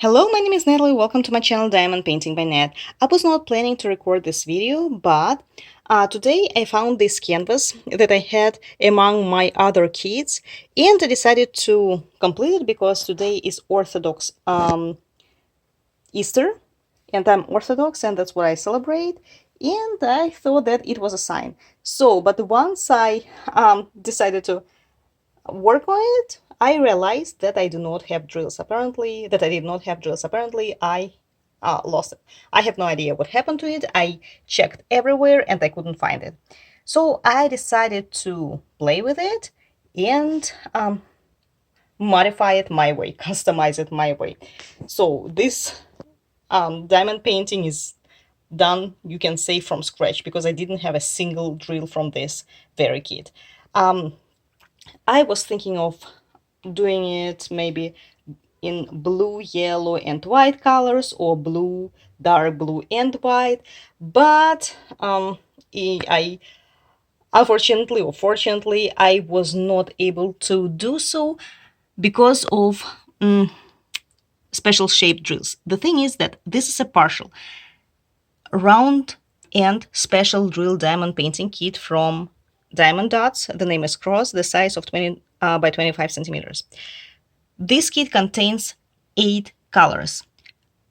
Hello, my name is Natalie. Welcome to my channel Diamond Painting by Nat. I was not planning to record this video, but today I found this canvas that I had among my other kits, and I decided to complete it because today is Orthodox Easter, and I'm Orthodox, and that's what I celebrate. And I thought that it was a sign. So, but once I decided to work on it, I realized that I do not have drills. Apparently, that I did not have drills. Apparently, I lost it. I have no idea what happened to it. I checked everywhere and I couldn't find it. So I decided to play with it and modify it my way, customize it my way. So this diamond painting is done, you can say, from scratch because I didn't have a single drill from this very kit. I was thinking of doing it maybe in blue, yellow, and white colors, or blue, dark blue, and white, but I unfortunately or fortunately I was not able to do so because of special shape drills. The thing is that this is a partial round and special drill diamond painting kit from Diamond Dotz. The name is Cross, the size of 20 by 25 centimeters. This kit contains 8 colors.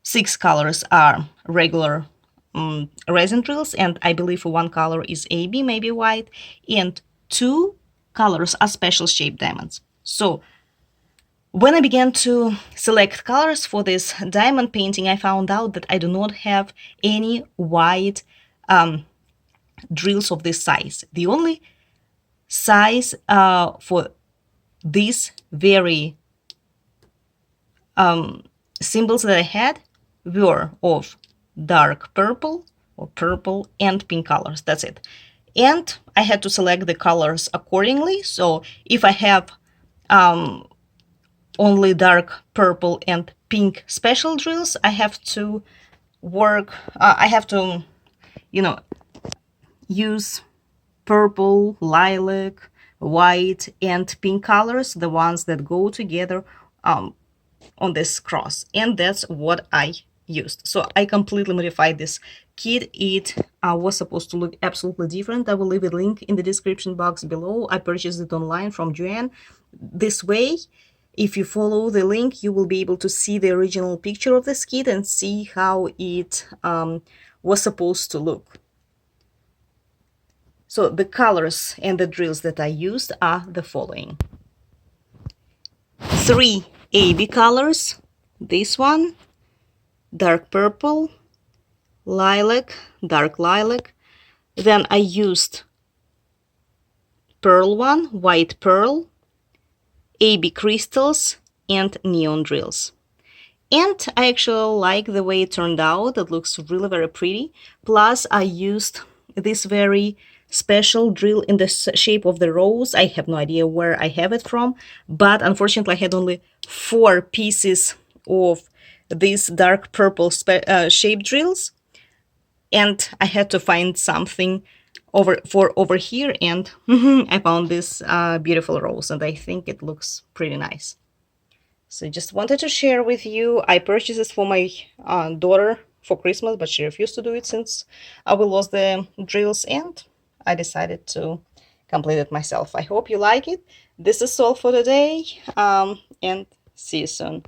6 colors are regular resin drills, and I believe one color is AB, maybe white, and 2 colors are special shaped diamonds. So when I began to select colors for this diamond painting, I found out that I do not have any white drills of this size. The only size for these very symbols that I had were of dark purple or purple and pink colors. That's it. And I had to select the colors accordingly. So if I have only dark purple and pink special drills, I have to use purple, lilac, white, and pink colors, the ones that go together on this cross, and that's what I used. So I completely modified this kit. It was supposed to look absolutely different. I will leave a link in the description box below. I purchased it online from Joanne. This way, if you follow the link, you will be able to see the original picture of this kit and see how it was supposed to look. So the colors and the drills that I used are the following: 3 AB colors, this one, dark purple, lilac, dark lilac. Then I used pearl one, white pearl, AB crystals, and neon drills. And I actually like the way it turned out. It looks really very pretty. Plus I used this very special drill in the shape of the rose. I have no idea where I have it from, but unfortunately I had only 4 pieces of these dark purple shape drills, and I had to find something over here, and I found this beautiful rose, and I think it looks pretty nice. So just wanted to share with you. I purchased this for my daughter for Christmas, but she refused to do it since we lost the drills, and I decided to complete it myself. I hope you like it. This is all for today, and see you soon.